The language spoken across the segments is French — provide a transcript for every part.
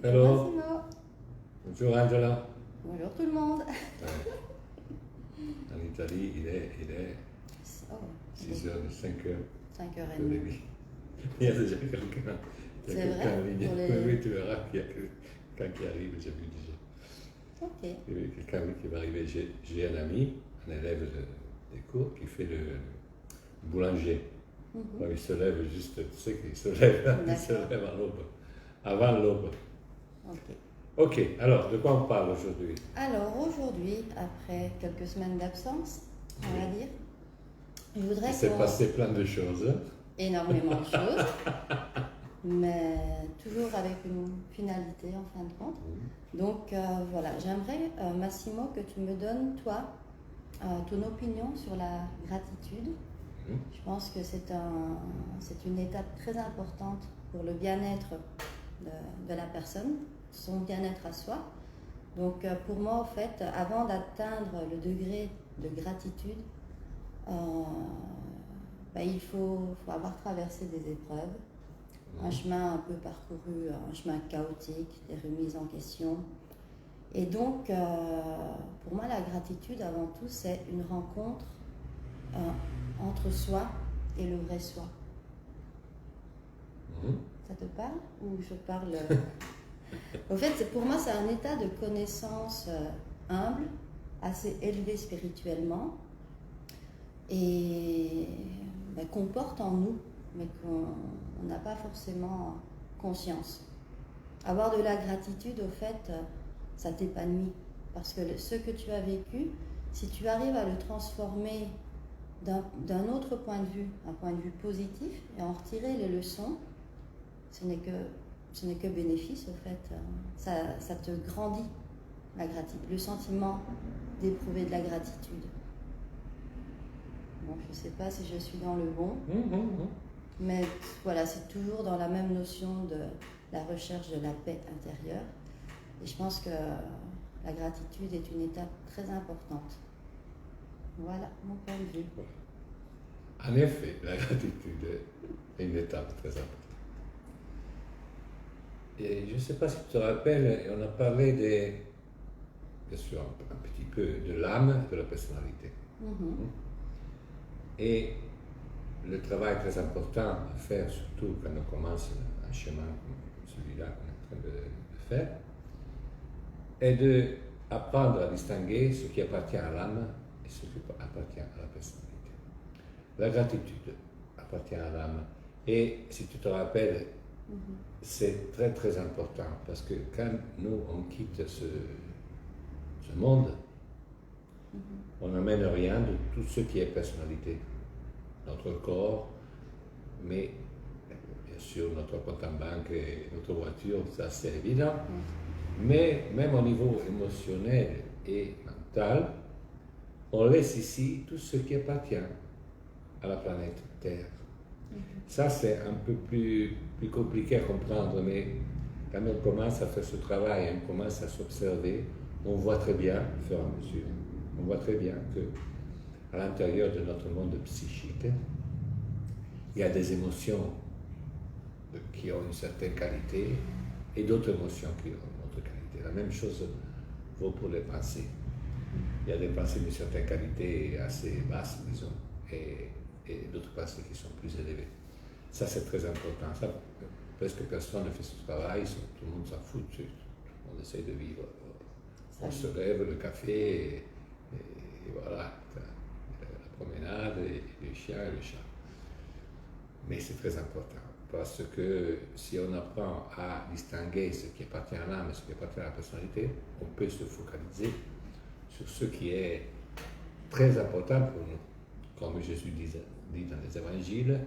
Hello. Massimo. Bonjour Angela. Bonjour tout le monde. En Italie, il est Oh, 6 heures, 5 heures de 5h30. début. Il y a déjà quelqu'un. Il y a C'est quelqu'un vrai en ligne. pour les- Oui, oui, tu verras qu'il y a quelqu'un qui arrive, j'ai vu déjà. Ok. Il y a quelqu'un qui va arriver. J'ai un ami, un élève des cours, qui fait le boulanger. Mhm. Alors, il se lève juste, tu sais qu'il se lève, il se D'accord. lève à l'aube, avant l'aube. Ok. Ok, alors, de quoi on parle aujourd'hui? Alors aujourd'hui, après quelques semaines d'absence, on va dire, je voudrais Il s'est qu'on... passé plein de choses. énormément de choses, mais toujours avec une finalité en fin de compte. Donc voilà, j'aimerais, Massimo, que tu me donnes, toi, ton opinion sur la gratitude. Mhm. Je pense que c'est une étape très importante pour le bien-être de la personne, son bien-être à soi. Donc pour moi, en fait, avant d'atteindre le degré de gratitude, il faut avoir traversé des épreuves, un chemin un peu parcouru, un chemin chaotique, des remises en question. Et donc, pour moi, la gratitude, avant tout, c'est une rencontre entre soi et le vrai soi. Mhm. Ça te parle ou je parle En fait, pour moi, c'est un état de connaissance humble, assez élevé spirituellement, et qu'on porte en nous, mais qu'on n'a pas forcément conscience. Avoir de la gratitude, au fait, ça t'épanouit. Parce que ce que tu as vécu, si tu arrives à le transformer d'un autre point de vue, un point de vue positif, et en retirer les leçons, ce n'est que bénéfice, au fait. Ça te grandit, la gratitude, le sentiment d'éprouver de la gratitude. Bon, je ne sais pas si je suis dans le bon, mais voilà, c'est toujours dans la même notion de la recherche de la paix intérieure. Et je pense que la gratitude est une étape très importante. Voilà mon point de vue. En effet, la gratitude est une étape très importante. Et je ne sais pas si tu te rappelles, on a parlé bien sûr un petit peu de l'âme et de la personnalité. Mhm. Et le travail très important à faire, surtout quand on commence un chemin comme celui-là qu'on est en train de faire, est d'apprendre à distinguer ce qui appartient à l'âme et ce qui appartient à la personnalité. La gratitude appartient à l'âme. Et si tu te rappelles, c'est très très important parce que quand nous on quitte ce monde, on n'amène rien de tout ce qui est personnalité. Notre corps, mais bien sûr notre compte en banque et notre voiture, ça c'est évident. Mais même au niveau émotionnel et mental, on laisse ici tout ce qui appartient à la planète Terre. Ça, c'est un peu plus compliqué à comprendre, mais quand on commence à faire ce travail, on commence à s'observer, on voit très bien, au fur et à mesure, on voit très bien que à l'intérieur de notre monde psychique, il y a des émotions qui ont une certaine qualité et d'autres émotions qui ont une autre qualité. La même chose vaut pour les pensées. Il y a des pensées d'une certaine qualité assez basse, disons, et d'autres pensées qui sont plus élevées. Ça, c'est très important. Ça, presque personne ne fait ce travail, tout le monde s'en fout, tout le monde essaie de vivre. On se lève, le café, et voilà, la promenade, et le chien et le chat. Mais c'est très important, parce que si on apprend à distinguer ce qui appartient à l'âme et ce qui appartient à la personnalité, on peut se focaliser sur ce qui est très important pour nous. Comme Jésus dit dans les évangiles,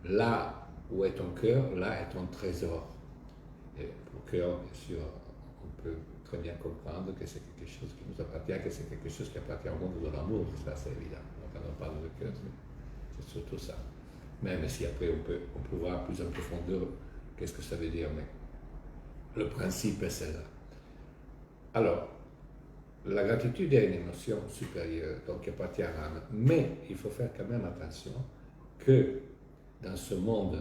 là où est ton cœur, là est ton trésor. Et pour le cœur, bien sûr, on peut très bien comprendre que c'est quelque chose qui nous appartient, que c'est quelque chose qui appartient au monde de l'amour, ça c'est évident. Donc quand on parle de cœur, c'est surtout ça. Même si après on peut voir plus en profondeur qu'est-ce que ça veut dire, mais le principe est celle-là. Alors, la gratitude est une émotion supérieure, donc qui appartient à l'âme, mais il faut faire quand même attention que dans ce monde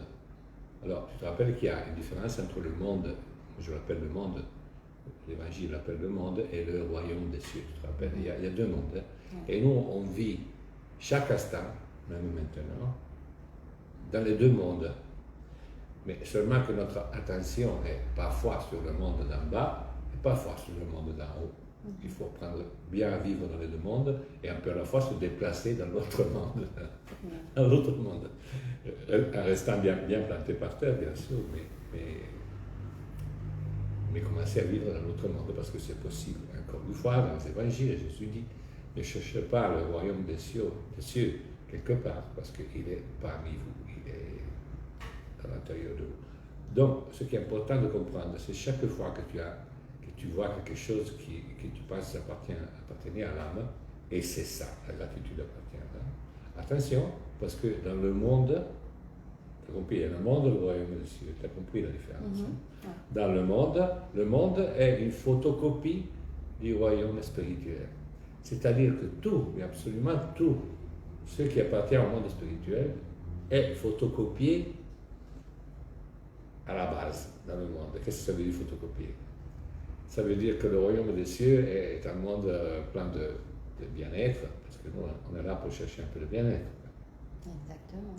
Alors, tu te rappelles qu'il y a une différence entre le monde, je l'appelle le monde, l'Évangile l'appelle le monde, et le royaume des cieux. Tu te rappelles, il y a deux mondes. Et nous, on vit chaque instant, même maintenant, dans les deux mondes. Mais seulement que notre attention est parfois sur le monde d'en bas et parfois sur le monde d'en haut. Il faut prendre, bien vivre dans les deux mondes et un peu à la fois se déplacer dans l'autre monde. Dans l'autre monde. En restant bien planté par terre, bien sûr, mais commencer à vivre dans l'autre monde parce que c'est possible. Encore une fois, dans les évangiles, Jésus dit ne cherchez pas le royaume des cieux quelque part parce qu'il est parmi vous, il est à l'intérieur de vous. Donc, ce qui est important de comprendre, c'est chaque fois que tu vois quelque chose que tu penses appartenir à l'âme, et c'est ça, la gratitude appartient à l'âme. Attention, parce que dans le monde, tu as compris, il y a le monde, le royaume des cieux, tu as compris la différence. Dans le monde est une photocopie du royaume spirituel. C'est-à-dire que tout, mais absolument tout, ce qui appartient au monde spirituel est photocopié à la base dans le monde. Qu'est-ce que ça veut dire photocopier? Ça veut dire que le royaume des cieux est un monde plein de bien-être, parce que nous, on est là pour chercher un peu de bien-être. Exactement.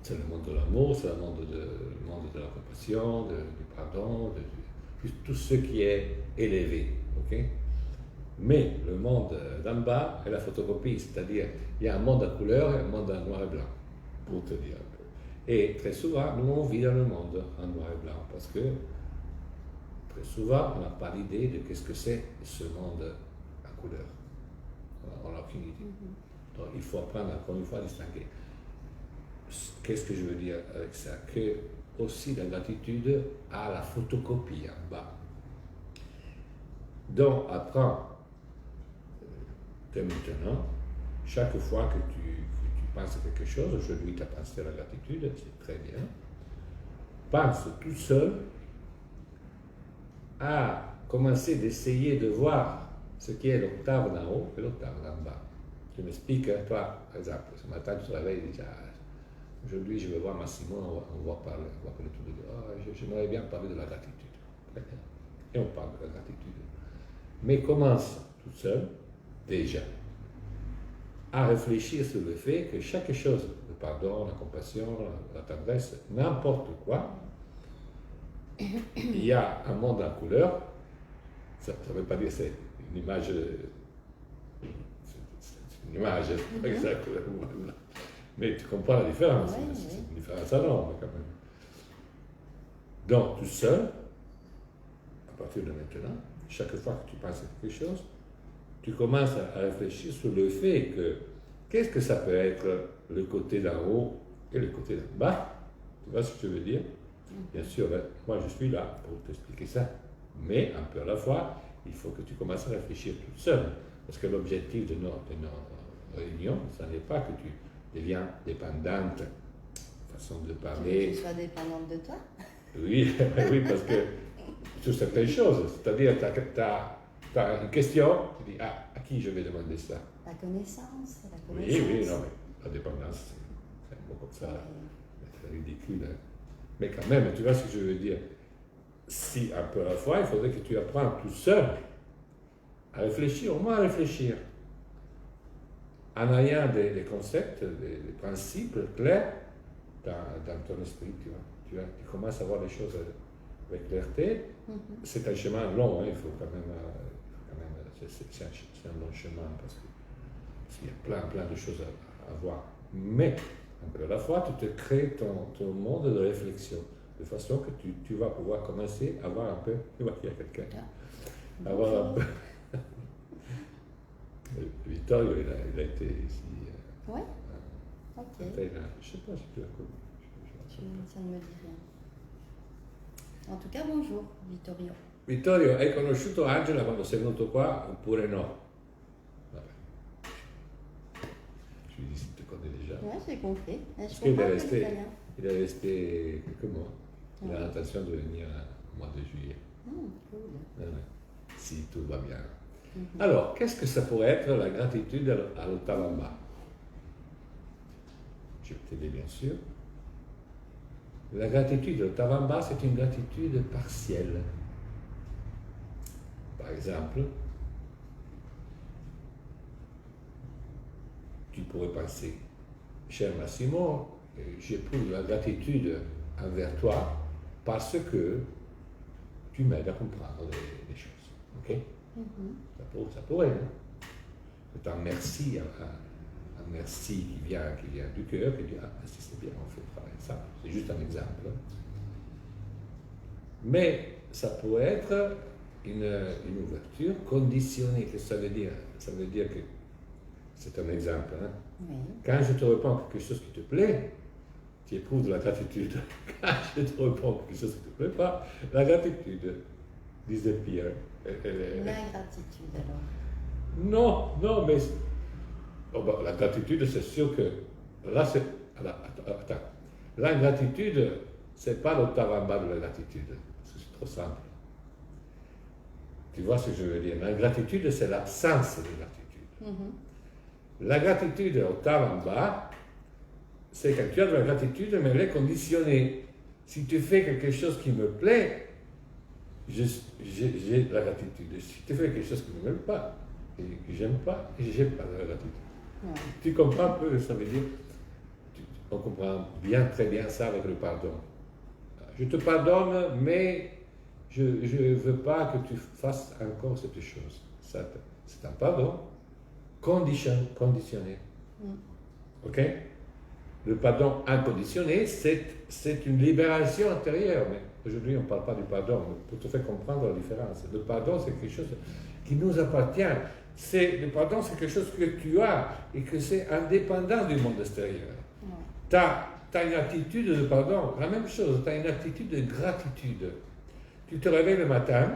C'est le monde de l'amour, c'est le monde de la compassion, du pardon, de tout ce qui est élevé. Okay? Mais le monde d'en bas est la photocopie, c'est-à-dire il y a un monde en couleur et un monde en noir et blanc, pour te dire un peu. Et très souvent, nous on vit dans le monde en noir et blanc, parce que très souvent, on n'a pas l'idée de qu'est-ce que c'est ce monde en couleur. On n'a aucune idée. Donc il faut apprendre encore une fois à distinguer. Qu'est-ce que je veux dire avec ça? Que aussi la gratitude a la photocopie en bas. Donc apprends dès maintenant, chaque fois que tu penses à quelque chose, aujourd'hui tu as pensé à la gratitude, c'est très bien. Pense tout seul à commencer d'essayer de voir ce qui est l'octave d'en haut et l'octave d'en bas. Je m'explique, toi, par exemple, ce matin tu te réveilles et dis, aujourd'hui je vais voir Massimo, on va parler tout de suite. J'aimerais bien parler de la gratitude. Et on parle de la gratitude. Mais commence tout seul, déjà, à réfléchir sur le fait que chaque chose, le pardon, la compassion, la tendresse, n'importe quoi, il y a un monde en couleur. Ça ne veut pas dire que c'est une image, c'est pas exact, mais tu comprends la différence, c'est une différence énorme quand même. Donc, tout seul, à partir de maintenant, chaque fois que tu penses à quelque chose, tu commences à réfléchir sur le fait que qu'est-ce que ça peut être le côté d'en haut et le côté d'en bas. Tu vois ce que je veux dire? Bien sûr, moi je suis là pour t'expliquer ça, mais un peu à la fois, il faut que tu commences à réfléchir toute seule, parce que l'objectif de nos réunions, ce n'est pas que tu deviens dépendante, façon de parler. Que tu sois dépendante de toi? Oui, oui, parce que sur certaines choses, c'est-à-dire tu as une question, tu dis, à qui je vais demander ça? La connaissance. Oui, non, mais la dépendance, c'est un mot comme ça, c'est ridicule. Hein. Mais quand même, tu vois ce que je veux dire? Si un peu à la fois, il faudrait que tu apprennes tout seul à réfléchir, au moins à réfléchir, en ayant des concepts, des principes clairs dans ton esprit, tu commences à voir les choses avec clarté. C'est un chemin long, hein, il faut quand même c'est un long chemin parce qu'il y a plein de choses à voir. Mais, un peu à la fois, tu te crées ton monde de réflexion, de façon que tu vas pouvoir commencer à voir un peu, tu vois qu'il y a quelqu'un, à voir un peu. Vittorio, il a été ici. Oui. Ok. Je ne sais pas si tu l'as connu. Ça ne me dit rien. En tout cas, bonjour, Vittorio. Vittorio, hai conosciuto Angela quando sei venuto qua oppure no? Vabbè. Je lui dis si tu connais déjà. Oui, j'ai compris. Parce qu'il est resté quelques mois. Il a l'intention de venir au mois de juillet. Cool. Si tout va bien. Alors, qu'est-ce que ça pourrait être la gratitude à l'octave en bas? Je vais t'aider bien sûr. La gratitude, l'octave en bas, c'est une gratitude partielle. Par exemple, tu pourrais penser, cher Massimo, j'éprouve la gratitude envers toi parce que tu m'aides à comprendre les choses. Ok? Ça pourrait. Hein? C'est un merci, un merci qui vient du cœur, qui dit ah, si c'est bien, on fait le travail. Ça, c'est juste un exemple. Mais ça pourrait être une ouverture conditionnée. Qu'est-ce que ça veut dire? Ça veut dire que c'est un exemple. Hein? Oui. Quand je te réponds quelque chose qui te plaît, tu éprouves de la gratitude. Quand je te réponds quelque chose qui ne te plaît pas, la gratitude disappear. L'ingratitude alors. Non, mais la gratitude, c'est sûr que là, c'est. Attends. L'ingratitude, c'est pas l'octave en bas de la gratitude. Parce que c'est trop simple. Tu vois ce que je veux dire? L'ingratitude, c'est l'absence de gratitude. La gratitude, octave en bas, c'est quand tu as de la gratitude, mais elle est conditionnée. Si tu fais quelque chose qui me plaît, j'ai de la gratitude. Si tu fais quelque chose qui ne m'aime pas, et que j'aime pas, j'ai pas de la gratitude. Ouais. Tu comprends un peu ce que ça veut dire? On comprend très bien ça avec le pardon. Je te pardonne, mais je ne veux pas que tu fasses encore cette chose. C'est un pardon conditionné. Ok? Le pardon inconditionné, c'est une libération intérieure. Mais aujourd'hui, on ne parle pas du pardon, mais pour te faire comprendre la différence. Le pardon, c'est quelque chose qui nous appartient. Le pardon, c'est quelque chose que tu as et que c'est indépendant du monde extérieur. Tu as une attitude de pardon, la même chose, tu as une attitude de gratitude. Tu te réveilles le matin,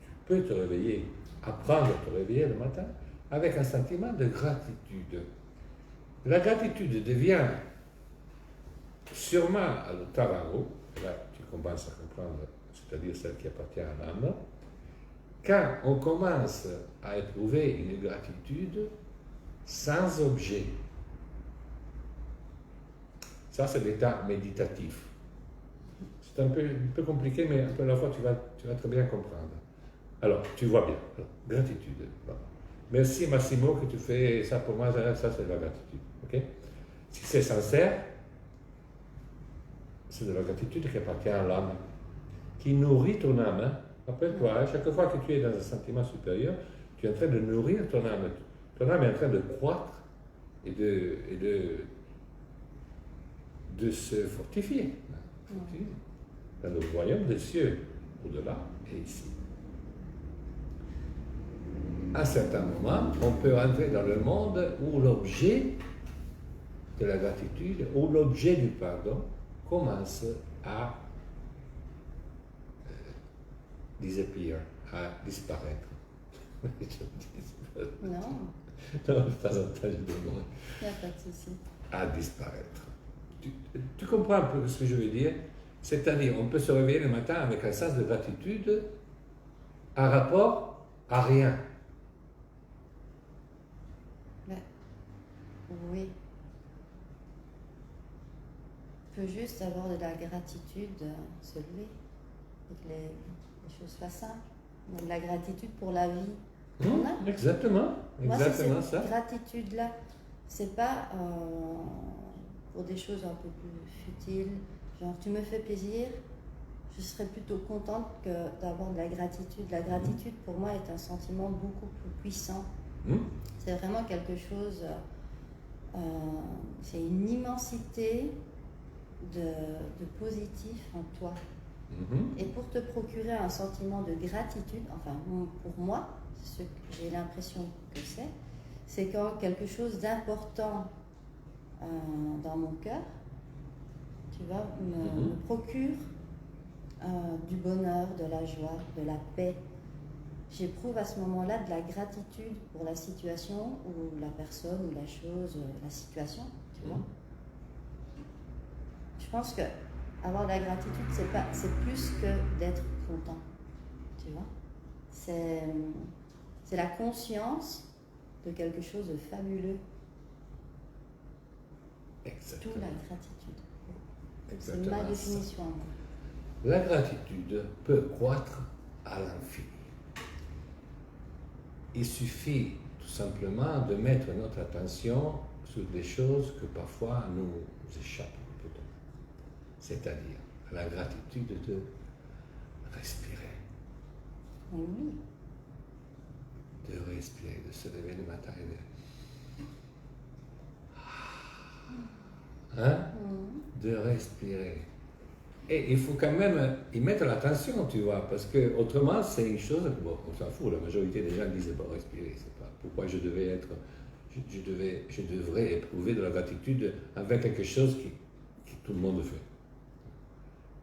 tu peux te réveiller, apprendre à te réveiller le matin avec un sentiment de gratitude. La gratitude devient sûrement à l'octave en haut, là tu commences à comprendre, c'est-à-dire celle qui appartient à l'âme, quand on commence à éprouver une gratitude sans objet. Ça, c'est l'état méditatif. C'est un peu compliqué, mais à la fois, tu vas très bien comprendre. Alors, tu vois bien. Alors, gratitude. Bon. Merci Massimo que tu fais ça pour moi, ça c'est de la gratitude. Okay? Si c'est sincère, c'est de la gratitude qui appartient à l'âme, qui nourrit ton âme. Hein? Rappelle-toi, chaque fois que tu es dans un sentiment supérieur, tu es en train de nourrir ton âme. Ton âme est en train de croître et de se fortifier. Dans le royaume des cieux, au-delà et ici. À un certain moment, on peut entrer dans le monde où l'objet de la gratitude, où l'objet du pardon commence à disappear, à disparaître. Non. Non, de temps en temps, je demande. Il n'y a pas de souci. À disparaître. Tu comprends un peu ce que je veux dire? C'est-à-dire, on peut se réveiller le matin avec un sens de gratitude en rapport à rien. Oui. On peut juste avoir de la gratitude, se lever, et que les choses soient simples. Donc, la gratitude pour la vie qu'on a. Exactement. Moi, c'est Exactement cette ça. gratitude-là. C'est pas pour des choses un peu plus futiles. Genre, tu me fais plaisir, je serais plutôt contente que d'avoir de la gratitude. La gratitude, pour moi, est un sentiment beaucoup plus puissant. C'est vraiment quelque chose... c'est une immensité de positif en toi. Et pour te procurer un sentiment de gratitude, enfin pour moi, ce que j'ai l'impression que c'est quand quelque chose d'important dans mon cœur, tu vois, me procure du bonheur, de la joie, de la paix. J'éprouve à ce moment-là de la gratitude pour la situation ou la personne ou la chose, la situation, tu vois. Je pense que avoir de la gratitude, c'est plus que d'être content, tu vois. C'est la conscience de quelque chose de fabuleux. Exactement. D'où la gratitude. C'est ma définition. La gratitude peut croître à l'infini. Il suffit tout simplement de mettre notre attention sur des choses que parfois nous échappent. C'est-à-dire la gratitude de respirer. Oui. De respirer, de se lever le matin et de respirer. Et il faut quand même y mettre l'attention, tu vois, parce que autrement c'est une chose, bon, on s'en fout, la majorité des gens disent bon, respirer, c'est pas pourquoi je devrais éprouver de la gratitude envers quelque chose que tout le monde fait.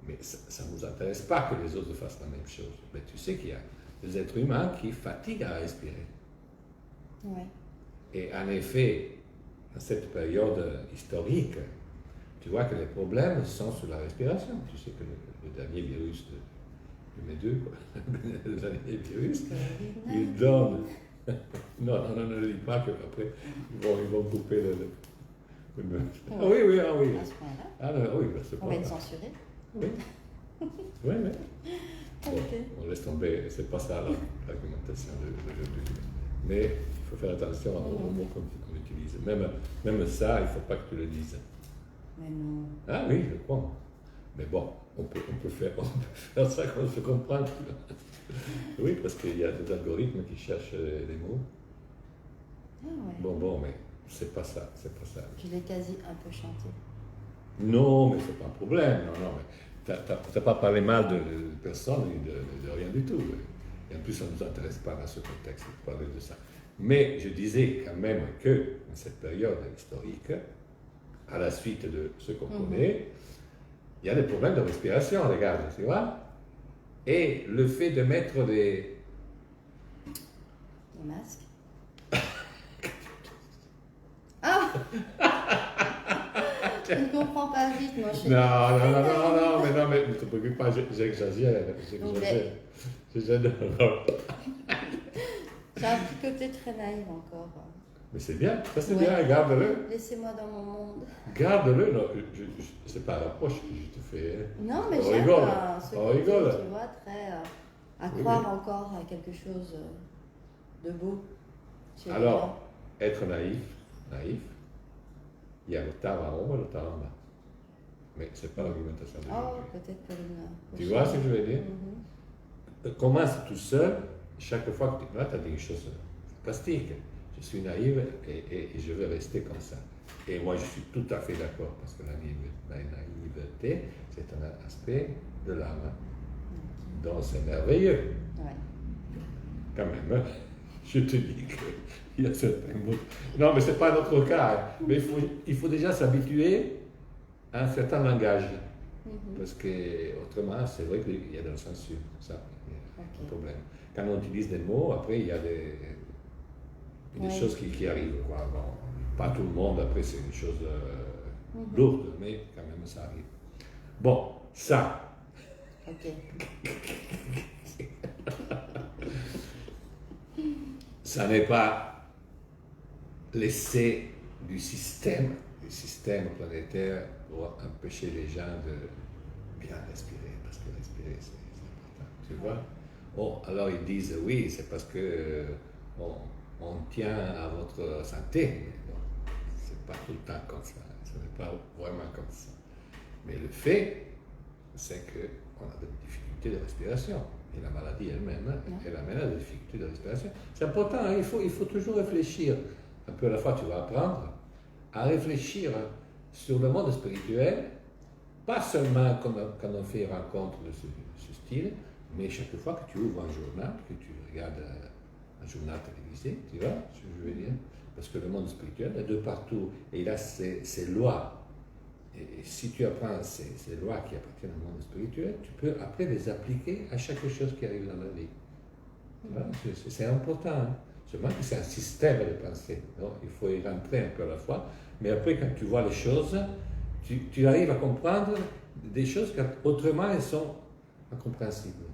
Mais ça ne nous intéresse pas que les autres fassent la même chose. Mais tu sais qu'il y a des êtres humains qui fatiguent à respirer. Ouais. Et en effet, dans cette période historique, tu vois que les problèmes sont sur la respiration. Tu sais que le dernier virus de mes deux, le dernier virus, il donne. Non, ne le dis pas qu'après, ils vont couper le. Ah oui. À ce point-là. Ah non, oui, c'est on va être censuré. Oui. Oui, mais. Bon, Ok. on laisse tomber, c'est pas ça l'argumentation d'aujourd'hui. Mais il faut faire attention aux mots qu'on utilise. Même ça, il ne faut pas que tu le dises. Mais non. Ah oui, je crois. Mais bon, on peut faire ça qu'on se comprend. Oui, parce qu'il y a des algorithmes qui cherchent les mots. Ah ouais. Bon, mais c'est pas ça. Je l'ai quasi un peu chanté. Non, mais c'est pas un problème. Non, mais t'as pas parlé mal de personne, de rien du tout. Et en plus, ça ne nous intéresse pas dans ce contexte de parler de ça. Mais je disais quand même que dans cette période historique, à la suite de ce qu'on connaît, il y a des problèmes de respiration, regarde, tu vois. Et le fait de mettre des masques. Ah je ne comprends pas vite, moi. Non, mais ne te préoccupe pas, j'exagère. J'exagère. J'ai un petit côté très naïf encore. Mais c'est bien, ça c'est bien, garde-le. Laissez-moi dans mon monde. Garde-le, non, c'est pas un reproche que je te fais. Non, mais on j'aime rigole. ce On côté, rigole. tu vois, très à croire encore à quelque chose de beau. Alors, être naïf, il y a le temps en haut et le temps en bas. Mais ce n'est pas l'argumentation d'aujourd'hui. Peut-être pour une. Tu vois ce que je veux dire? Commence tout seul, chaque fois que tu as dit une chose plastique. Je suis naïve et je veux rester comme ça. Et moi, je suis tout à fait d'accord, parce que la naïveté, c'est un aspect de l'âme. Donc, c'est merveilleux. Ouais. Quand même, je te dis qu'il y a certains mots. Non, mais ce n'est pas notre cas. Mais il faut déjà s'habituer à un certain langage. Parce que autrement, c'est vrai qu'il y a de la censure. Ça, il y a un problème. Quand on utilise des mots, après, il y a des choses qui arrivent. Quoi. Bon, pas tout le monde, après, c'est une chose lourde, mais quand même, ça arrive. Bon, ça. Ok. Ça n'est pas l'essai du système planétaire pour empêcher les gens de bien respirer, parce que respirer, c'est important. Tu vois? Oh, alors ils disent oui, c'est parce que on tient à votre santé. C'est pas tout le temps comme ça. Ce n'est pas vraiment comme ça. Mais le fait, c'est qu'on a des difficultés de respiration. Et la maladie elle-même, elle amène à des difficultés de respiration. C'est important, hein, il faut toujours réfléchir. Un peu à la fois, tu vas apprendre à réfléchir sur le monde spirituel, pas seulement quand on fait une rencontre de ce style, mais chaque fois que tu ouvres un journal, que tu regardes un journal télévisé, tu vois ce que je veux dire? Parce que le monde spirituel est de partout, et il a ses lois. Et si tu apprends ces lois qui appartiennent au monde spirituel, tu peux après les appliquer à chaque chose qui arrive dans la vie. Voilà, c'est important. Hein. Seulement que c'est un système de pensée. Donc il faut y rentrer un peu à la fois. Mais après, quand tu vois les choses, tu arrives à comprendre des choses qui autrement elles sont incompréhensibles.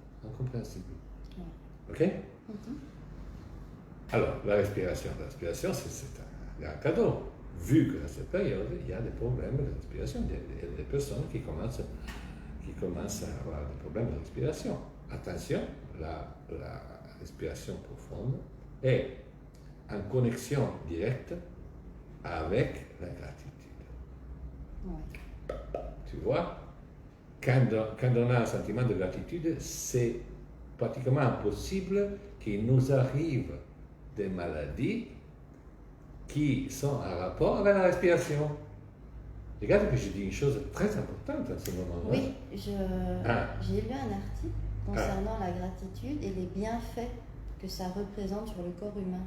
Ok? Alors, la respiration. La respiration, c'est un cadeau. vu que dans cette période, il y a des problèmes de respiration. Il y a des personnes qui commencent à avoir des problèmes de respiration. Attention, la respiration profonde est en connexion directe avec la gratitude. Ouais. Tu vois, quand on a un sentiment de gratitude, c'est pratiquement impossible qu'il nous arrive des maladies qui sont en rapport avec la respiration. Regarde que je dis une chose très importante en ce moment-là. Oui, j'ai lu un article concernant la gratitude et les bienfaits que ça représente sur le corps humain.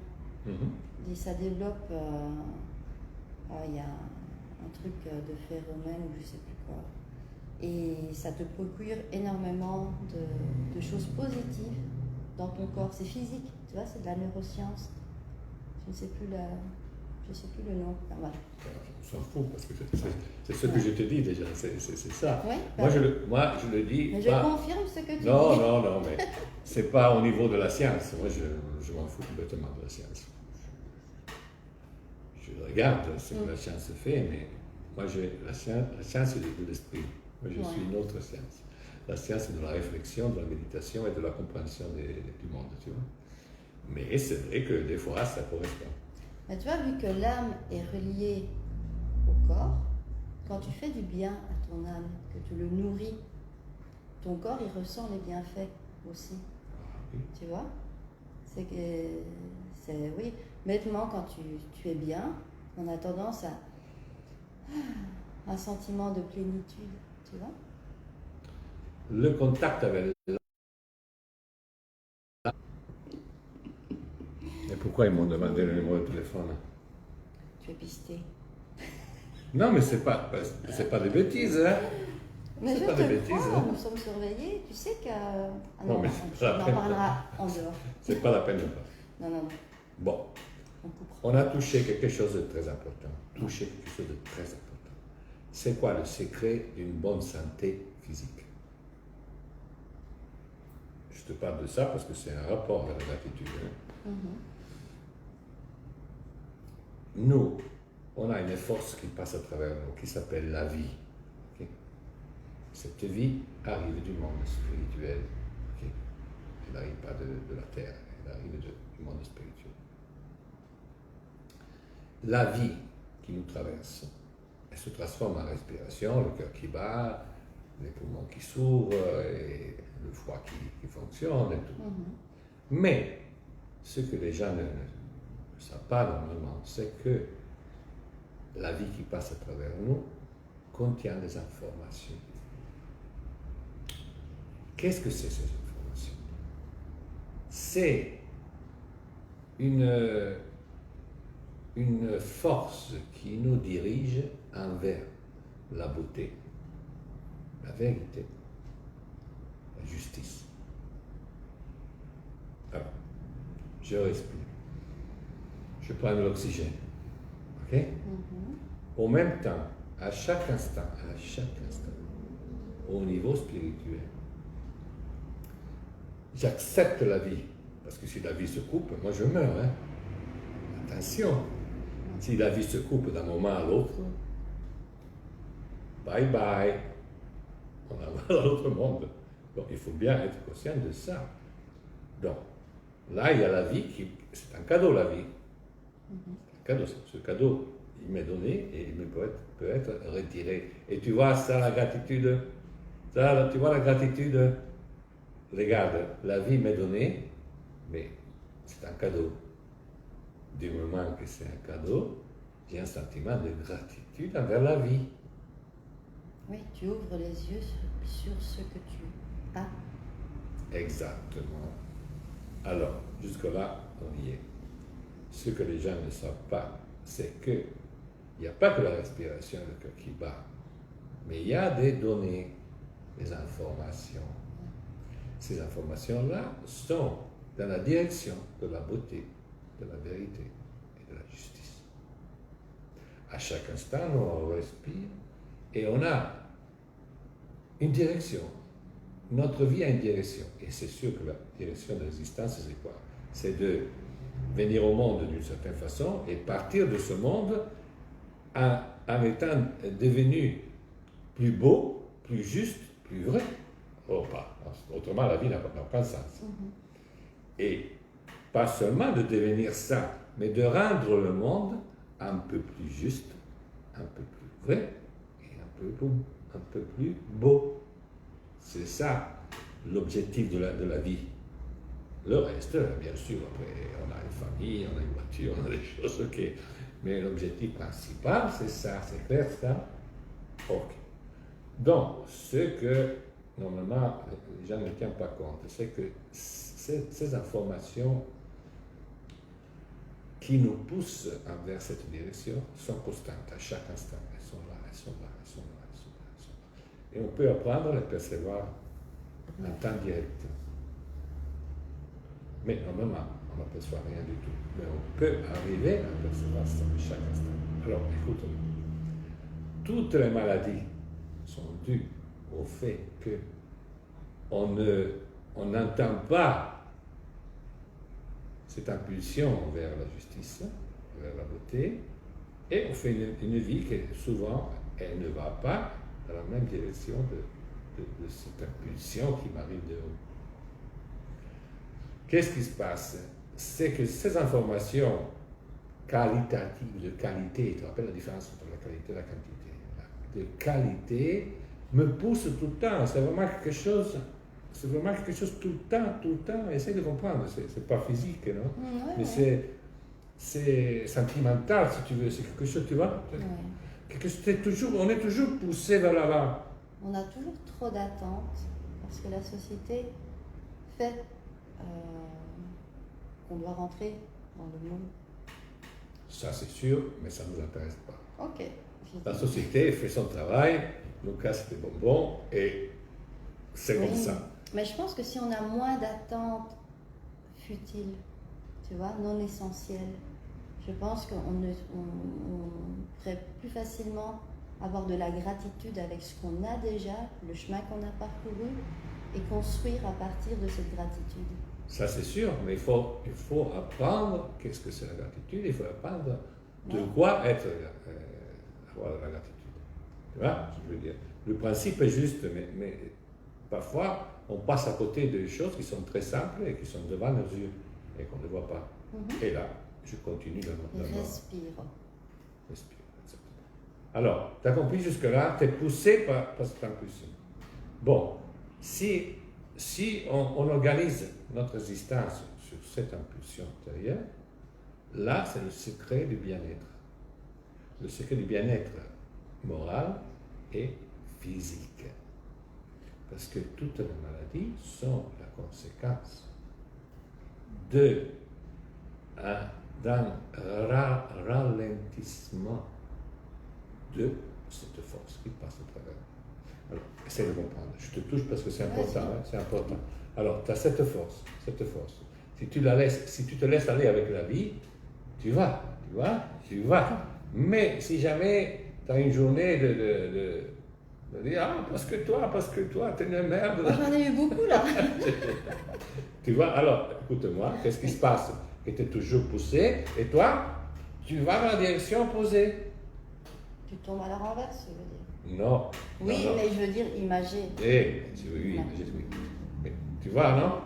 Et ça développe, il y a un truc de phéromène ou je sais plus quoi. Et ça te procure énormément de choses positives dans ton corps. C'est physique, tu vois, c'est de la neuroscience. Je ne sais plus le nom. Enfin, voilà. On s'en fout parce que c'est ce que je te dis déjà, c'est ça. Oui, moi, je le dis. Mais je confirme ce que tu dis. Non, mais c'est pas au niveau de la science. Moi, je m'en fous complètement de la science. Je regarde ce que la science fait, mais moi, la science c'est de l'esprit. Moi, je suis une autre science. La science, c'est de la réflexion, de la méditation et de la compréhension du monde, tu vois. Mais c'est vrai que des fois, ça correspond. Mais tu vois, vu que l'âme est reliée au corps, quand tu fais du bien à ton âme, que tu le nourris, ton corps, il ressent les bienfaits aussi. Oui. Tu vois? Oui, bêtement, quand tu es bien, on a tendance à un sentiment de plénitude, tu vois? Le contact avec Et pourquoi ils m'ont demandé le numéro de téléphone? Tu es pisté. Non, mais c'est pas des bêtises, hein? Mais c'est je pas te des bêtises, crois, hein? nous sommes surveillés. Tu sais que... Non, mais c'est pas la on en peine. parlera en dehors. C'est pas la peine de parler. Non. Bon, On coupera. on a touché quelque chose de très important. C'est quoi le secret d'une bonne santé physique? Je te parle de ça parce que c'est un rapport avec la gratitude. Hein? Nous, on a une force qui passe à travers nous, qui s'appelle la vie. Okay? Cette vie arrive du monde spirituel. Okay? Elle n'arrive pas de la terre, elle arrive du monde spirituel. La vie qui nous traverse, elle se transforme en respiration, le cœur qui bat, les poumons qui s'ouvrent, et le foie qui fonctionne et tout. Mais ce que les gens ne savent pas normalement, c'est que la vie qui passe à travers nous contient des informations. Qu'est-ce que c'est ces informations? C'est une force qui nous dirige envers la beauté, la vérité, la justice. Alors, je respire. Je prends de l'oxygène. Ok? Au même temps, à chaque instant, au niveau spirituel, j'accepte la vie. Parce que si la vie se coupe, moi je meurs. Hein? Attention, si la vie se coupe d'un moment à l'autre, bye bye, on va dans l'autre monde. Donc il faut bien être conscient de ça. Donc là, il y a la vie c'est un cadeau, la vie. C'est un cadeau, ce cadeau, il m'est donné et il peut être retiré. Et tu vois ça, la gratitude, tu vois la gratitude, regarde, la vie m'est donnée, mais c'est un cadeau. Du moment que c'est un cadeau, j'ai un sentiment de gratitude envers la vie. Oui, tu ouvres les yeux sur ce que tu as. Exactement. Alors, jusque-là, on y est. Ce que les gens ne savent pas, c'est qu'il n'y a pas que la respiration, le cœur qui bat, mais il y a des données, des informations. Ces informations-là sont dans la direction de la beauté, de la vérité et de la justice. À chaque instant, on respire et on a une direction. Notre vie a une direction. Et c'est sûr que la direction de l'existence, c'est quoi? C'est de venir au monde d'une certaine façon et partir de ce monde en étant devenu plus beau, plus juste, plus vrai. Oh, pas. Autrement, la vie n'a pas de sens. Et pas seulement de devenir ça, mais de rendre le monde un peu plus juste, un peu plus vrai et un peu plus beau. C'est ça l'objectif de la vie. Le reste, bien sûr, après, on a une famille, on a une voiture, on a des choses, ok. Mais l'objectif principal, c'est ça, c'est clair ça? Ok. Donc, ce que, normalement, les gens ne tiennent pas compte, c'est que ces informations qui nous poussent vers cette direction sont constantes à chaque instant. Elles sont là, elles sont là, elles sont là, elles sont là, elles sont là. Et on peut apprendre à les percevoir en temps direct. Mais normalement, on n'aperçoit rien du tout. Mais on peut arriver à percevoir ça à chaque instant. Alors, écoute-moi. Toutes les maladies sont dues au fait qu'on n'entend pas cette impulsion vers la justice, vers la beauté, et on fait une vie qui souvent, elle ne va pas dans la même direction de cette impulsion qui m'arrive de haut. Qu'est-ce qui se passe? C'est que ces informations qualitatives, de qualité, tu te rappelles la différence entre la qualité et la quantité, de qualité, me poussent tout le temps. C'est vraiment quelque chose tout le temps. Essaye de comprendre. C'est pas physique, non? Mais c'est sentimental, si tu veux. C'est quelque chose, tu vois? On est toujours poussé vers l'avant. On a toujours trop d'attentes parce que la société fait qu'on doit rentrer dans le monde. Ça, c'est sûr, mais ça ne nous intéresse pas. Ok. La société fait son travail, nous casse des bonbons et c'est comme ça. Mais je pense que si on a moins d'attentes futiles, tu vois, non essentielles, je pense qu'on pourrait plus facilement avoir de la gratitude avec ce qu'on a déjà, le chemin qu'on a parcouru, et construire à partir de cette gratitude. Ça, c'est sûr, mais il faut apprendre qu'est-ce que c'est la gratitude, il faut apprendre de quoi avoir la gratitude. Tu vois, je veux dire. Le principe est juste, mais parfois, on passe à côté de choses qui sont très simples et qui sont devant nos yeux et qu'on ne voit pas. Et là, je continue dans Respire. Respire, exactement. Alors, tu as compris jusque-là, tu es poussé par cette impulsion. Bon, si on organise notre existence sur cette impulsion intérieure, là, c'est le secret du bien-être. Le secret du bien-être moral et physique. Parce que toutes les maladies sont la conséquence d'un ralentissement de cette force qui passe au travers. Alors, essaye de comprendre. Je te touche parce que c'est important. C'est important. Alors, tu as cette force. Si tu te laisses aller avec la vie, tu vas. Mais si jamais tu as une journée de dire « parce que toi, t'es une merde ». J'en ai eu beaucoup là. Tu vois, alors, écoute-moi, qu'est-ce qui se passe? Tu es toujours poussé, et toi, tu vas dans la direction opposée. Tu tombes à la renverse, je veux dire. Non. Oui, non. mais je veux dire imager. Oui, mais tu vois, non?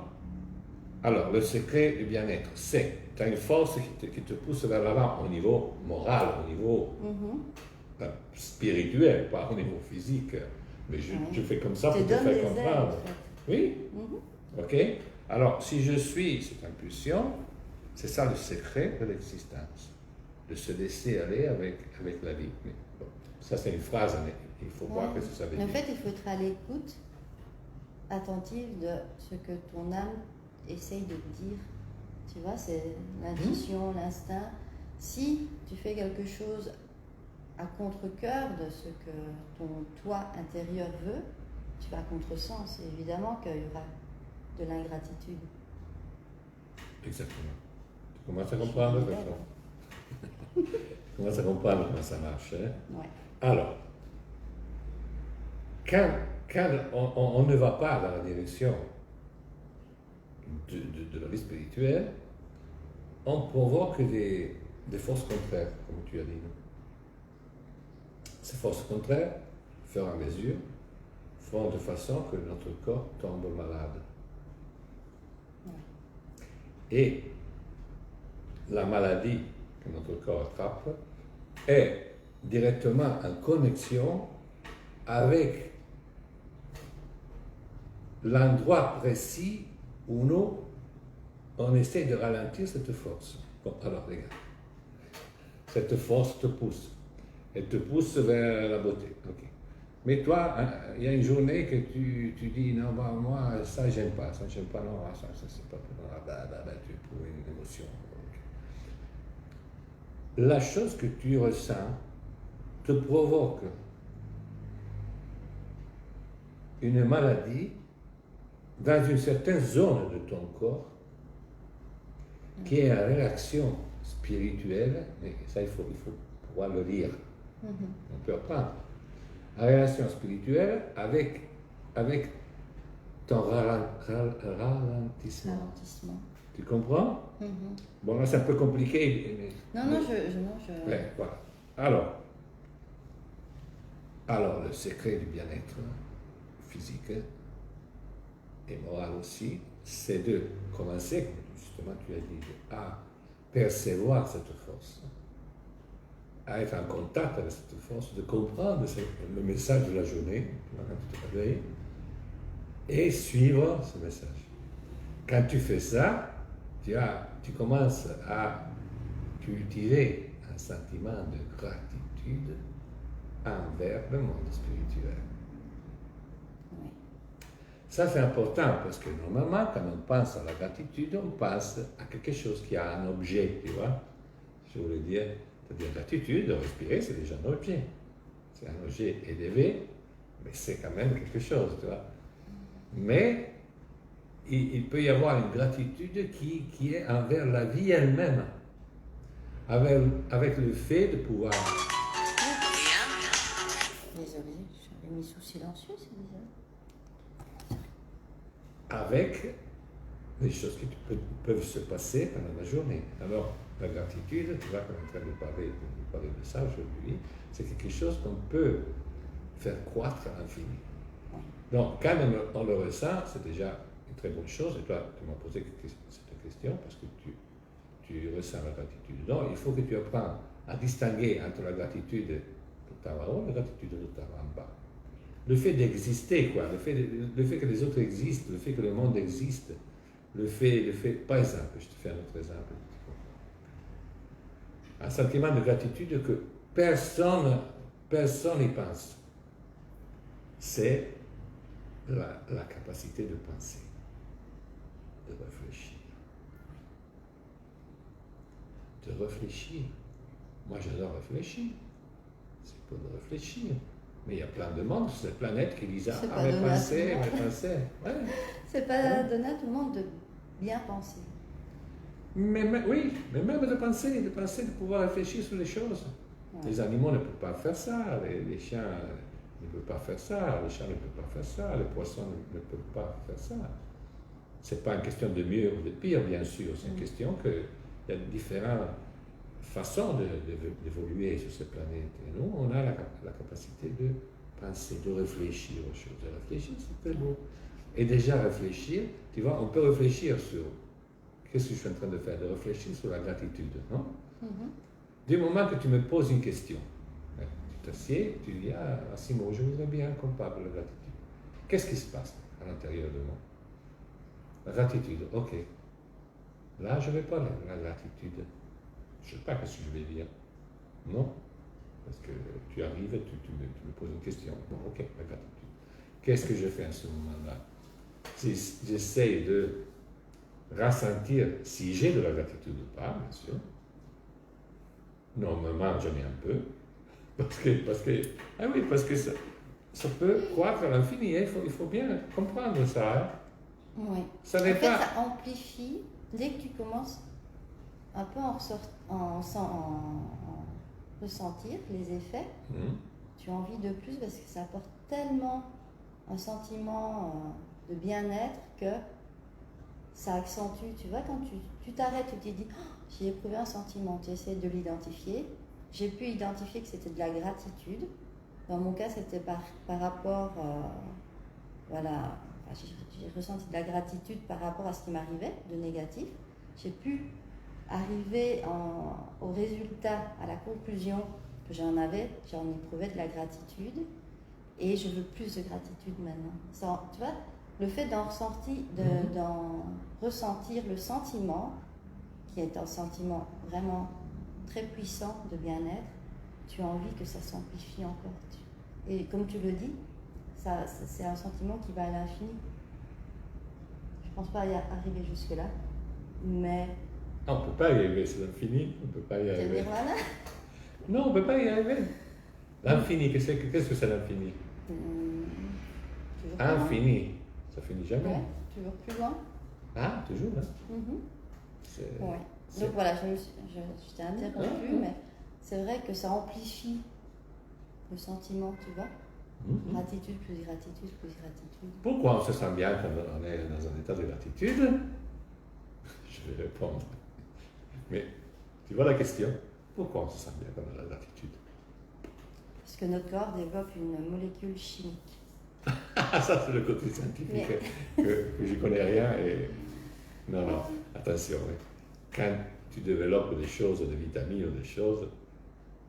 Alors, le secret du bien-être, c'est, tu as une force qui te pousse vers l'avant au niveau moral, au niveau spirituel, pas au niveau physique. Mais je fais comme ça pour te faire comprendre. En fait. Oui? Ok? Alors, si je suis cette impulsion, c'est ça le secret de l'existence. De se laisser aller avec la vie. Mais, bon, ça, c'est une phrase, mais il faut voir ce que ça veut dire. En fait, il faut être à l'écoute, attentive de ce que ton âme essaye de te dire. Tu vois, c'est l'intuition, l'instinct. Si tu fais quelque chose à contre-cœur de ce que ton toi intérieur veut, tu vas à contre-sens. Et évidemment qu'il y aura de l'ingratitude. Exactement. Tu commences à comprendre tu commences à comprendre comment ça marche. Hein? Ouais. Alors, quand on ne va pas dans la direction de la vie spirituelle, on provoque des forces contraires, comme tu as dit. Ces forces contraires, au fur et à mesure, font de façon que notre corps tombe malade. Et la maladie que notre corps attrape est directement en connexion avec l'endroit précis où nous, on essaie de ralentir cette force. Bon, alors regarde, cette force te pousse. Elle te pousse vers la beauté. Okay. Mais toi, il y a une journée que tu dis, non, bah, moi, ça, j'aime pas, non, ça c'est pas pour moi, tu éprouves une émotion. Okay. La chose que tu ressens te provoque une maladie dans une certaine zone de ton corps qui est en réaction spirituelle, mais ça, il faut pouvoir le lire. On peut apprendre. En relation spirituelle avec ton ralentissement. Tu comprends? Bon, là, c'est un peu compliqué. Non, je... Ouais, voilà. Alors, le secret du bien-être physique et moral aussi, c'est de commencer, justement, tu as dit, à percevoir cette force, à être en contact avec cette force, de comprendre le message de la journée, quand tu te réveilles, et suivre ce message. Quand tu fais ça, tu commences à cultiver un sentiment de gratitude envers le monde spirituel. Ça, c'est important parce que normalement, quand on pense à la gratitude, on pense à quelque chose qui a un objet, tu vois. Je voulais dire, c'est-à-dire gratitude, respirer, c'est déjà un objet. C'est un objet élevé, mais c'est quand même quelque chose, tu vois. Mais il peut y avoir une gratitude qui est envers la vie elle-même, avec le fait de pouvoir... Désolée, j'avais mis sous silencieux, c'est bizarre. Avec les choses qui peuvent se passer pendant la journée. Alors, la gratitude, tu vois, qu'on est en train de parler de ça aujourd'hui, c'est quelque chose qu'on peut faire croître à l'infini. Donc, quand on le ressent, c'est déjà une très bonne chose. Et toi, tu m'as posé cette question parce que tu ressens la gratitude. Donc, il faut que tu apprennes à distinguer entre la gratitude de tout en haut et la gratitude de tout en bas. Le fait d'exister, quoi, le fait que les autres existent, le fait que le monde existe, le fait, par exemple, je te fais un autre exemple. Un sentiment de gratitude que personne n'y pense. C'est la capacité de penser, de réfléchir. De réfléchir. Moi, j'adore réfléchir. C'est pour de réfléchir. Mais il y a plein de monde sur cette planète qui disent « Ah, mais pensez. » Ouais. C'est pas donné à tout le monde de bien penser. Oui, mais même de penser, de pouvoir réfléchir sur les choses. Ouais. Les animaux ne peuvent pas faire ça, les chiens ne peuvent pas faire ça, les chats ne peuvent pas faire ça, les poissons ne peuvent pas faire ça. Ce n'est pas une question de mieux ou de pire, bien sûr, c'est une question qu'il y a différentes façons d'évoluer sur cette planète. Et nous, on a la capacité de penser, de réfléchir aux choses. De réfléchir, c'est très beau. Et déjà réfléchir, tu vois, on peut réfléchir sur... Qu'est-ce que je suis en train de faire? De réfléchir sur la gratitude, non? Du moment que tu me poses une question, tu t'assieds, tu dis, Simon, je voudrais bien qu'on parle de la gratitude. Qu'est-ce qui se passe à l'intérieur de moi? La gratitude, ok. Là, je vais parler de la gratitude. Je ne sais pas ce que je vais dire. Non? Parce que tu arrives, tu me poses une question. Bon, ok, la gratitude. Qu'est-ce que je fais à ce moment-là? J'essaie de ressentir si j'ai de la gratitude ou pas, bien sûr. Normalement, j'en ai un peu. Parce que ça peut croître à l'infini. Il faut bien comprendre ça. Hein? Oui. Ça n'est pas... ça amplifie dès que tu commences un peu ressentir les effets. Tu as envie de plus parce que ça apporte tellement un sentiment de bien-être que ça accentue. Tu vois, quand tu t'arrêtes, tu te dis j'ai éprouvé un sentiment, tu essaies de l'identifier. J'ai pu identifier que c'était de la gratitude. Dans mon cas, c'était par rapport, voilà, enfin, j'ai ressenti de la gratitude par rapport à ce qui m'arrivait de négatif. J'ai pu arriver au résultat, à la conclusion que j'en éprouvais de la gratitude et je veux plus de gratitude maintenant. Tu vois, le fait d'en ressentir le sentiment, qui est un sentiment vraiment très puissant de bien-être, tu as envie que ça s'amplifie encore. Et comme tu le dis, c'est un sentiment qui va à l'infini. Je ne pense pas y arriver jusque-là, mais... On ne peut pas y arriver, c'est l'infini, on ne peut pas y arriver. Voilà. Non, on ne peut pas y arriver. L'infini, qu'est-ce que c'est l'infini? Infini, ça finit jamais. Ouais, toujours plus loin. Ah, toujours, hein? Ouais. Donc voilà, je t'ai interrompu, mais c'est vrai que ça amplifie le sentiment, tu vois. Gratitude plus gratitude plus gratitude. Pourquoi on se sent bien quand on est dans un état de gratitude? Je vais répondre. Mais tu vois la question? Pourquoi on se sent bien quand on a la gratitude? Parce que notre corps développe une molécule chimique. Ça, c'est le côté scientifique que je connais rien. Et... Non, attention. Oui. Quand tu développes des choses, des vitamines ou des choses,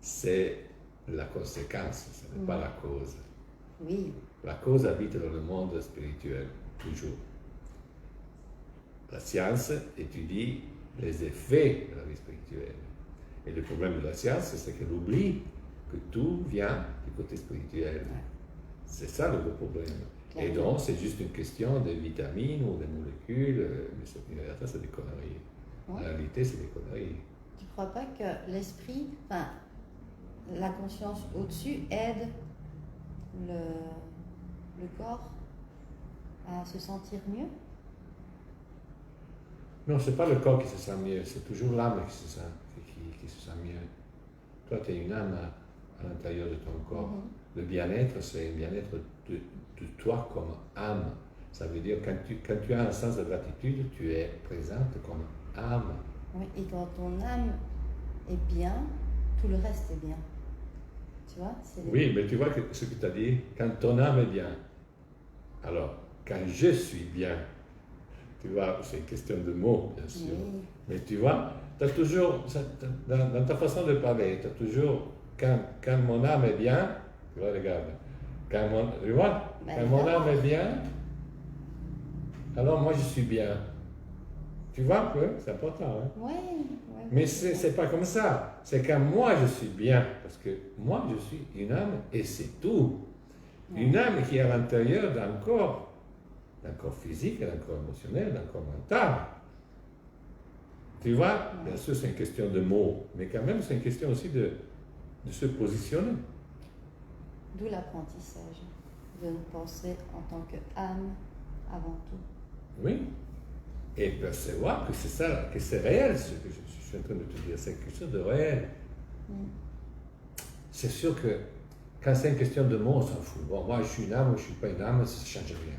c'est la conséquence, ce n'est pas la cause. Oui. La cause habite dans le monde spirituel, toujours. La science étudie les effets de la vie spirituelle. Et le problème de la science, c'est qu'elle oublie que tout vient du côté spirituel. Ouais. C'est ça le gros problème. Et donc, c'est juste une question de vitamines ou de molécules, mais c'est des conneries. Ouais. En réalité, c'est des conneries. Tu ne crois pas que l'esprit, enfin, la conscience au-dessus aide le corps à se sentir mieux? Non, ce n'est pas le corps qui se sent mieux, c'est toujours l'âme qui se sent mieux. Toi, tu es une âme à l'intérieur de ton corps. Le bien-être, c'est un bien-être de toi comme âme. Ça veut dire quand tu as un sens de gratitude, tu es présente comme âme. Oui, et quand ton âme est bien, tout le reste est bien. Tu vois? Oui, mais tu vois ce que tu as dit, quand ton âme est bien. Alors, quand je suis bien, tu vois, c'est une question de mots, bien sûr. Oui. Mais tu vois, tu as toujours, dans ta façon de parler, tu as toujours, quand mon âme est bien, tu vois, regarde, quand mon âme est bien, alors moi je suis bien. Tu vois un peu, c'est important. Hein? Oui. Mais c'est pas comme ça. C'est quand moi je suis bien, parce que moi je suis une âme et c'est tout. Ouais. Une âme qui est à l'intérieur d'un corps physique, d'un corps émotionnel, d'un corps mental. Tu vois, bien sûr c'est une question de mots, mais quand même c'est une question aussi de se positionner. D'où l'apprentissage, de penser en tant qu'âme avant tout. Oui, et percevoir que c'est ça, que c'est réel ce que je suis en train de te dire, c'est quelque chose de réel. C'est sûr que quand c'est une question de mots, on s'en fout. Bon, moi je suis une âme ou je ne suis pas une âme, ça ne change rien.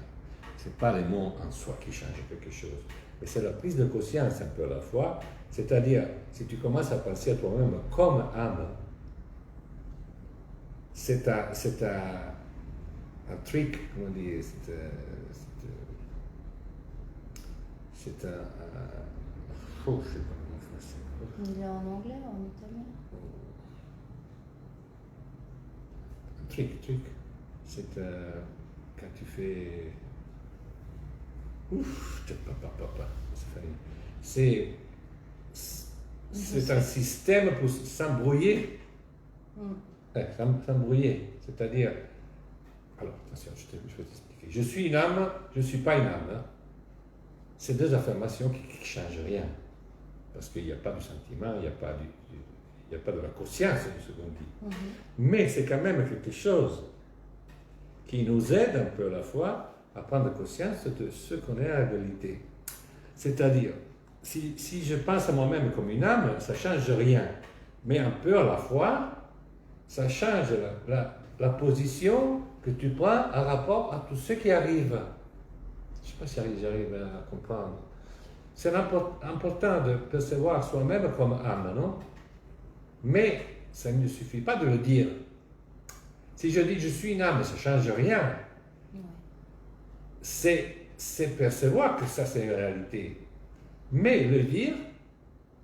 Ce n'est pas les mots en soi qui changent quelque chose. Mais c'est la prise de conscience un peu à la fois. C'est-à-dire, si tu commences à penser à toi-même comme âme, c'est un trick, comment dire, c'est un je ne sais pas comment français. Il est en anglais, en italien? Un trick. C'est quand tu fais... C'est un système pour s'embrouiller. S'embrouiller. C'est-à-dire... Alors, attention, je vais t'expliquer. Je suis une âme, je ne suis pas une âme. Hein. C'est deux affirmations qui ne changent rien. Parce qu'il n'y a pas de sentiment, il n'y a pas de la conscience de ce qu'on dit. Mais c'est quand même quelque chose qui nous aide un peu à la fois à prendre conscience de ce qu'on est en réalité. C'est-à-dire, si je pense à moi-même comme une âme, ça ne change rien. Mais un peu à la fois, ça change la position que tu prends en rapport à tout ce qui arrive. Je ne sais pas si j'arrive à comprendre. C'est important de percevoir soi-même comme âme, non? Mais ça ne suffit pas de le dire. Si je dis je suis une âme, ça ne change rien. Ouais. C'est percevoir que ça c'est une réalité. Mais le dire,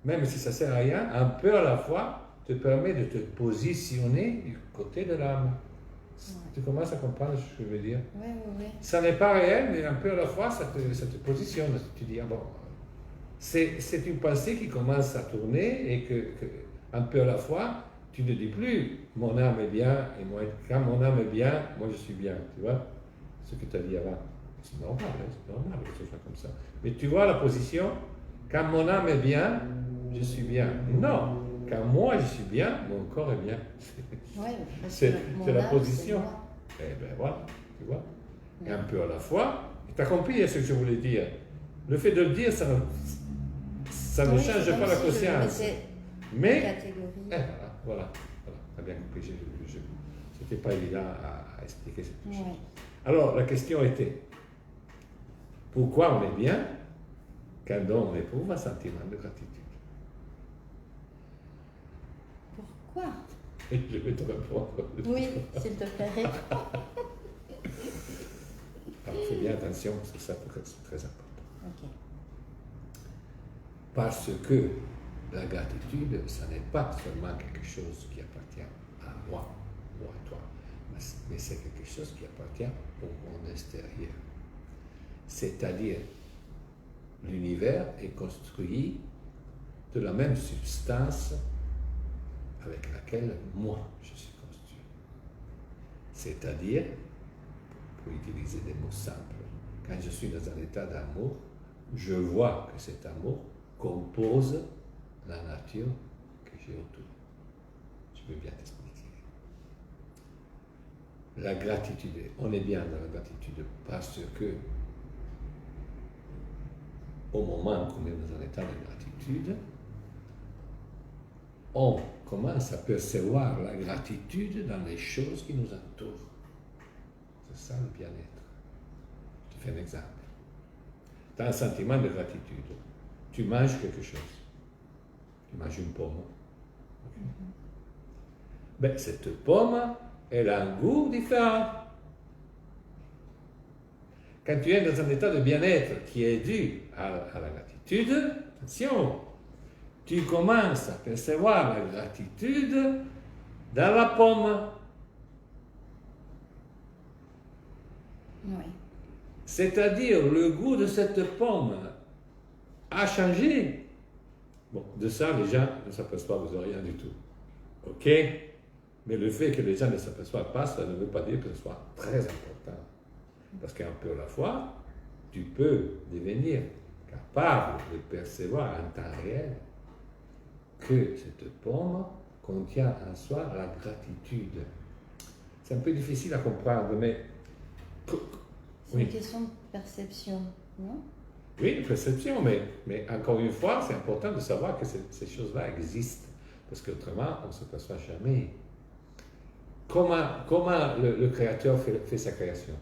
même si ça ne sert à rien, un peu à la fois te permet de te positionner du côté de l'âme. Ouais. Tu commences à comprendre ce que je veux dire? Oui, oui, oui. Ça n'est pas réel, mais un peu à la fois ça te positionne. Tu dis, ah bon, c'est une pensée qui commence à tourner et que un peu à la fois, tu ne dis plus mon âme est bien et moi, quand mon âme est bien, moi je suis bien. Tu vois ce que tu as dit avant? C'est normal, hein, c'est normal que ce soit comme ça. Mais tu vois la position, quand mon âme est bien, je suis bien. Non, quand moi je suis bien, mon corps est bien. Ouais, C'est la âme, position. c'est moi. Eh bien voilà, tu vois. Et un peu à la fois, tu as compris ce que je voulais dire. Le fait de le dire, ça ne Oui, change c'est pas comme la si je conscience. mettais Mais, une catégorie. voilà, tu as bien compris. C'était pas évident à expliquer cette chose. Ouais. Alors, la question était, pourquoi on est bien quand on éprouve un sentiment de gratitude? Pourquoi? Et je vais te répondre. Oui, s'il te plaît. Alors, fais bien attention, parce que ça, c'est très important. Ok. Parce que la gratitude, ce n'est pas seulement quelque chose qui appartient à moi ou à toi, mais c'est quelque chose qui appartient au monde extérieur. C'est-à-dire, l'univers est construit de la même substance avec laquelle moi je suis construit. C'est-à-dire, pour utiliser des mots simples, quand je suis dans un état d'amour, je vois que cet amour compose la nature que j'ai autour. Je peux bien t'expliquer. La gratitude, on est bien dans la gratitude parce que au moment où on est dans un état de gratitude, on commence à percevoir la gratitude dans les choses qui nous entourent. C'est ça le bien-être. Je te fais un exemple. Tu as un sentiment de gratitude. Tu manges quelque chose. Tu manges une pomme. Ben, cette pomme, elle a un goût différent. Quand tu es dans un état de bien-être qui est dû à la gratitude, attention, tu commences à percevoir la gratitude dans la pomme. Oui. C'est-à-dire, le goût de cette pomme a changé. Bon, de ça, les gens ne s'aperçoivent de rien du tout. OK? Mais le fait que les gens ne s'aperçoivent pas, ça ne veut pas dire que ce soit très important. Parce qu'un peu à la fois, tu peux devenir capable de percevoir en temps réel que cette pomme contient en soi la gratitude. C'est un peu difficile à comprendre, mais... C'est une question de perception, non? Oui, de perception, mais encore une fois, c'est important de savoir que ces choses-là existent, parce qu'autrement, on ne se perçoit jamais. Comment le Créateur fait sa création?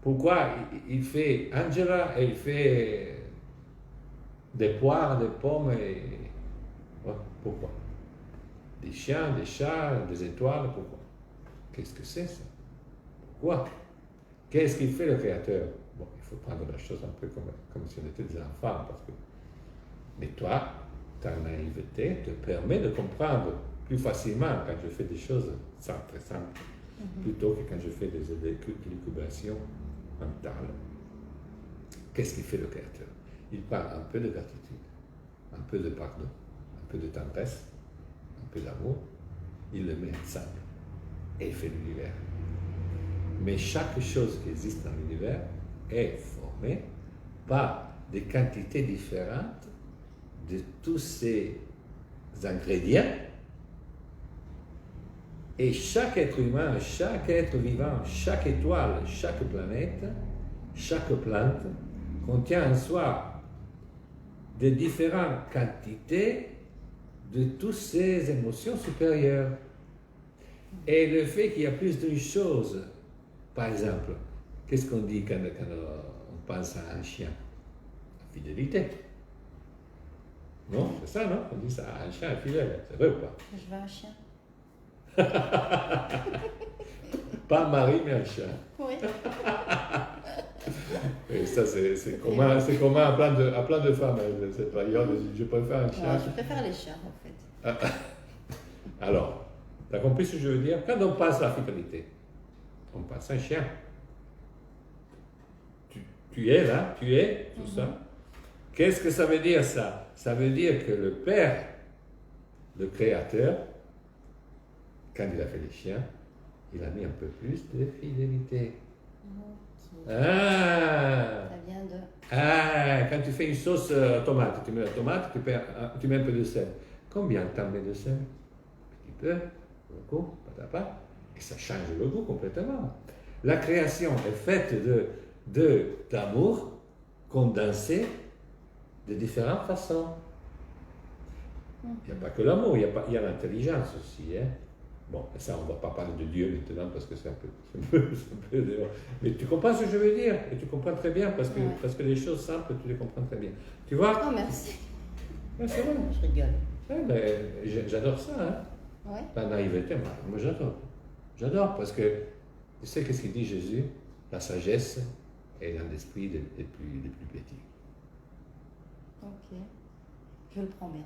Pourquoi il fait Angela et il fait des poires, des pommes et... Ouais, pourquoi? Des chiens, des chats, des étoiles, pourquoi? Qu'est-ce que c'est ça? Pourquoi? Qu'est-ce qu'il fait le Créateur? Bon, il faut prendre la chose un peu comme si on était des enfants, parce que... Mais toi, ta naïveté te permet de comprendre plus facilement quand je fais des choses très simples, plutôt que quand je fais des élucubrations mentales. Qu'est-ce qu'il fait le Créateur? Il parle un peu de gratitude, un peu de pardon, un peu de tendresse, un peu d'amour. Il le met ensemble et il fait l'univers. Mais chaque chose qui existe dans l'univers est formée par des quantités différentes de tous ces ingrédients. Et chaque être humain, chaque être vivant, chaque étoile, chaque planète, chaque plante contient en soi de différentes quantités de toutes ces émotions supérieures. Et le fait qu'il y a plus d'une chose, par exemple, qu'est-ce qu'on dit quand on pense à un chien? La fidélité. Non, c'est ça, non? On dit ça à un chien fidèle, c'est vrai ou pas? Je veux un chien. Pas un mari, mais un chien. Oui. Et ça, c'est commun à plein de femmes, cette période. Je préfère un chien. Ouais, je préfère les chiens, en fait. Alors, tu as compris ce que je veux dire? Quand on passe la fidélité, on passe un chien. Tu es là, tu es, tout ça. Qu'est-ce que ça veut dire, ça? Ça veut dire que le Père, le Créateur, quand il a fait les chiens, il a mis un peu plus de fidélité. Okay. Ah! Ça vient de... Ah! Quand tu fais une sauce tomate, tu mets la tomate, tu mets un peu de sel. Combien tu en mets de sel? Un petit peu, beaucoup, patapa, et ça change le goût complètement. La création est faite d'amour condensé de différentes façons. Il n'y a pas que l'amour, il y a l'intelligence aussi. Hein? Bon, ça, on ne va pas parler de Dieu maintenant parce que c'est un peu dehors. Mais tu comprends ce que je veux dire, et tu comprends très bien parce que les choses simples, tu les comprends très bien. Tu vois? Oh, merci. Ouais, c'est vrai. Je rigole. Ouais, mais j'adore ça. Hein? Ouais. La naïveté, moi j'adore. J'adore parce que tu sais qu'est-ce qu'il dit Jésus? La sagesse est dans l'esprit des plus petits. Ok. Je le prends bien.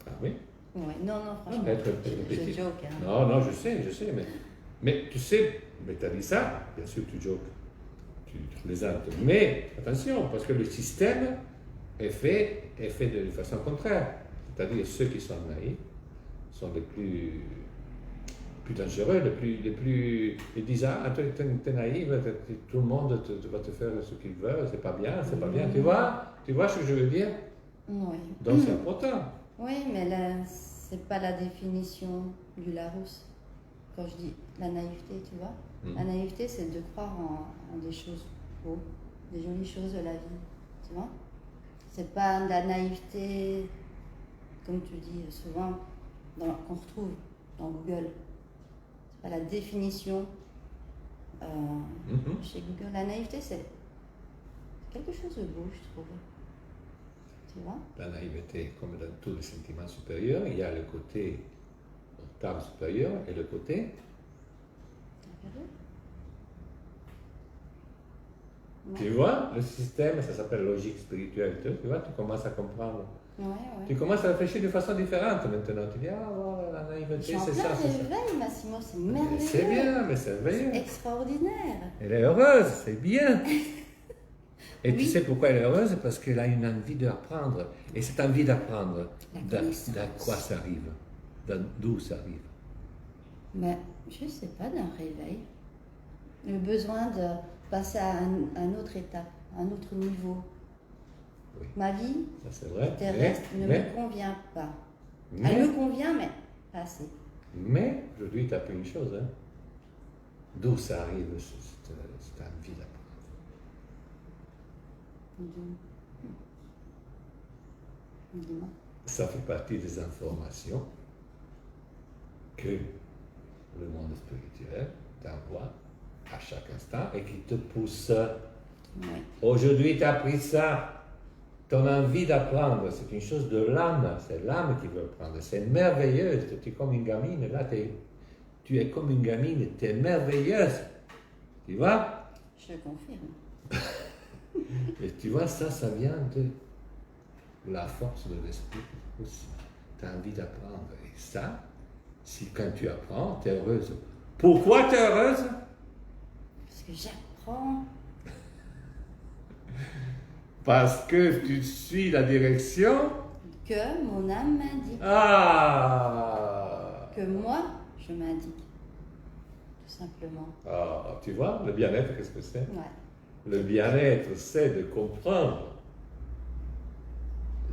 Ah oui? Ouais. Non, franchement. Être je petit. joke. Hein. Non, je sais, mais tu sais, mais tu as dit ça, bien sûr tu jokes, tu plaisantes. Mais attention, parce que le système est fait de façon contraire. C'est-à-dire ceux qui sont naïfs sont les plus dangereux, ils disent, ah, t'es naïf, tout le monde va te faire ce qu'il veut, c'est pas bien, tu vois ce que je veux dire? Oui. Donc c'est important. Oui, mais là, c'est pas la définition du Larousse. Quand je dis la naïveté, tu vois, la naïveté, c'est de croire en des choses beaux, des jolies choses de la vie, tu vois. C'est pas de la naïveté, comme tu dis souvent, qu'on retrouve dans Google. C'est pas la définition chez Google. La naïveté, c'est quelque chose de beau, je trouve. Tu vois? La naïveté, comme dans tous les sentiments supérieurs, il y a le côté octave supérieur et le côté. Tu vois, le système, ça s'appelle logique spirituelle. Tu vois, tu commences à comprendre. Ouais. Tu commences à réfléchir de façon différente maintenant. Tu dis, ah, voilà, la naïveté, c'est ça. C'est réveil, Massimo, c'est merveilleux. C'est bien, mais c'est merveilleux. C'est extraordinaire. Elle est heureuse, c'est bien. Et Oui. tu sais pourquoi elle est heureuse? Parce qu'elle a une envie d'apprendre. Et cette envie d'apprendre, d'à quoi ça arrive? D'où ça arrive? Mais je ne sais pas, d'un réveil. Le besoin de passer à un autre étape, à un autre niveau. Oui. Ma vie Ça, c'est vrai. terrestre ne me convient pas. Elle me convient, mais pas assez. Mais je dois t'appeler une chose. Hein. D'où ça arrive, cette envie d'apprendre? Dis-moi. Ça fait partie des informations que le monde spirituel t'envoie à chaque instant et qui te pousse. Oui. Aujourd'hui, tu as appris ça. Ton envie d'apprendre, c'est une chose de l'âme. C'est l'âme qui veut apprendre. C'est merveilleux. Tu es comme une gamine. Là, tu es comme une gamine. Tu es merveilleuse. Tu vois? Je confirme. Et tu vois, ça vient de la force de l'esprit aussi. Tu as envie d'apprendre. Et ça, si quand tu apprends, tu es heureuse. Pourquoi tu es heureuse? Parce que j'apprends. Parce que tu suis la direction Que mon âme m'indique. Ah! Que moi, je m'indique. Tout simplement. Ah, tu vois, le bien-être, qu'est-ce que c'est? Ouais. Le bien-être, c'est de comprendre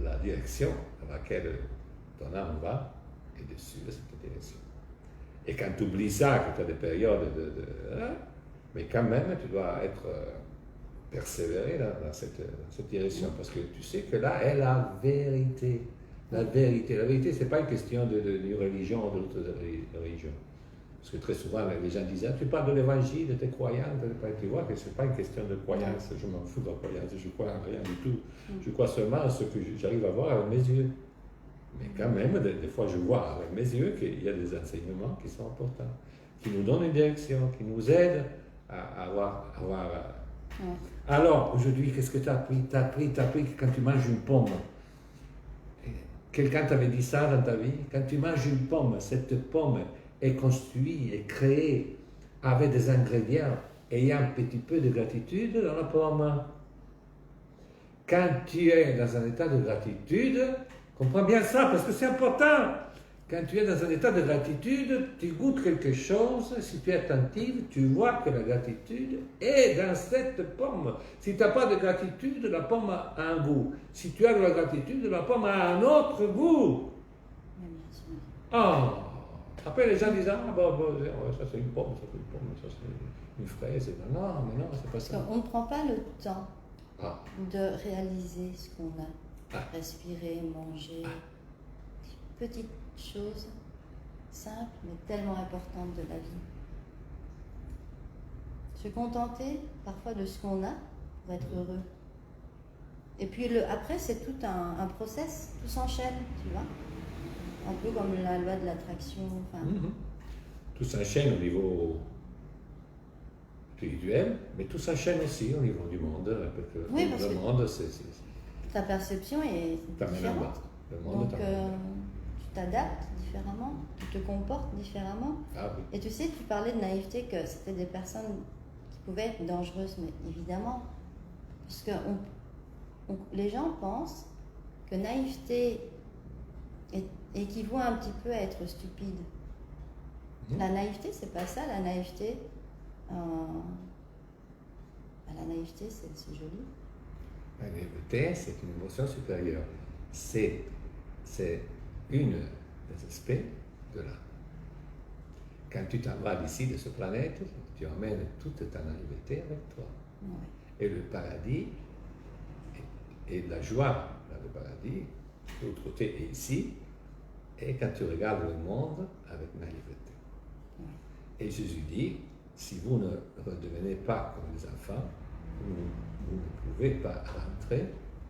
la direction dans laquelle ton âme va et de suivre cette direction. Et quand tu oublies ça, que tu as des périodes mais quand même, tu dois être persévérer dans cette direction parce que tu sais que là est la vérité. La vérité, ce n'est pas une question d'une religion ou d'autre religion. Parce que très souvent, les gens disent, ah, tu parles de l'évangile, de tes croyances, tu vois que ce n'est pas une question de croyance, je m'en fous de la croyance, je crois en rien du tout. Je crois seulement à ce que j'arrive à voir avec mes yeux. Mais quand même, des fois, je vois avec mes yeux qu'il y a des enseignements qui sont importants, qui nous donnent une direction, qui nous aident à avoir. Alors, aujourd'hui, qu'est-ce que tu as appris? Tu as appris que quand tu manges une pomme, quelqu'un t'avait dit ça dans ta vie? Quand tu manges une pomme, cette pomme est construite et créée avec des ingrédients ayant un petit peu de gratitude dans la pomme. Quand tu es dans un état de gratitude, comprends bien ça parce que c'est important. Quand tu es dans un état de gratitude, tu goûtes quelque chose, si tu es attentif, tu vois que la gratitude est dans cette pomme. Si tu n'as pas de gratitude, la pomme a un goût. Si tu as de la gratitude, la pomme a un autre goût. Ah. Après, les gens disent, ça c'est une pomme, ça c'est une pomme, ça c'est une fraise. Non, mais non, c'est pas ça. On ne prend pas le temps de réaliser ce qu'on a. Respirer, manger, petites choses simples mais tellement importantes de la vie. Se contenter parfois de ce qu'on a pour être heureux. Et puis après, c'est tout un process, tout s'enchaîne, tu vois. Un peu comme la loi de l'attraction. Enfin. Tout s'enchaîne au niveau spirituel, mais tout s'enchaîne aussi au niveau du monde. Parce que le monde, c'est... Ta perception est différente. Donc, tu t'adaptes différemment, tu te comportes différemment. Oui. Et tu sais, tu parlais de naïveté, que c'était des personnes qui pouvaient être dangereuses, mais évidemment, parce que les gens pensent que naïveté équivaut un petit peu à être stupide. La naïveté, c'est pas ça. La naïveté, c'est joli. La naïveté, c'est une émotion supérieure. C'est une des aspects de l'âme. Quand tu t'en vas d'ici, de ce planète, tu emmènes toute ta naïveté avec toi. Ouais. Et le paradis et la joie dans le paradis, de l'autre côté et ici, et quand tu regardes le monde avec naïveté. Et Jésus dit, si vous ne redevenez pas comme les enfants, vous ne pouvez pas rentrer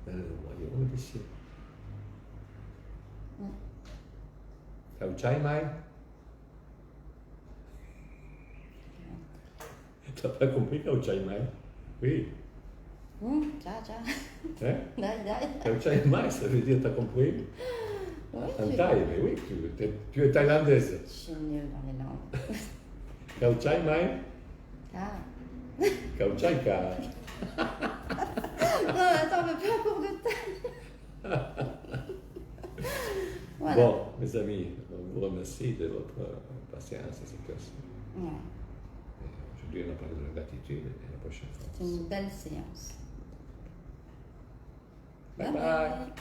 dans le royaume des cieux. Ciao, ciao, mai? T'as pas compris, ciao, ciao, mai? Oui. Ciao, ciao. Hein? Dai, dai. Ciao, ciao, mai, ça veut dire, t'as compris? Oui, En thaï, mais oui, tu es thaïlandaise. Je suis nulle dans les langues. Ciao, ciao, mai? Ciao, ciao, ka. Non, attends, on ne veut plus un cours de thaï. Voilà. Bon, mes amis, on vous remercie de votre patience à cette heure-ci. Aujourd'hui, on a parlé de la gratitude et la prochaine fois. C'est une belle séance. Bye bye.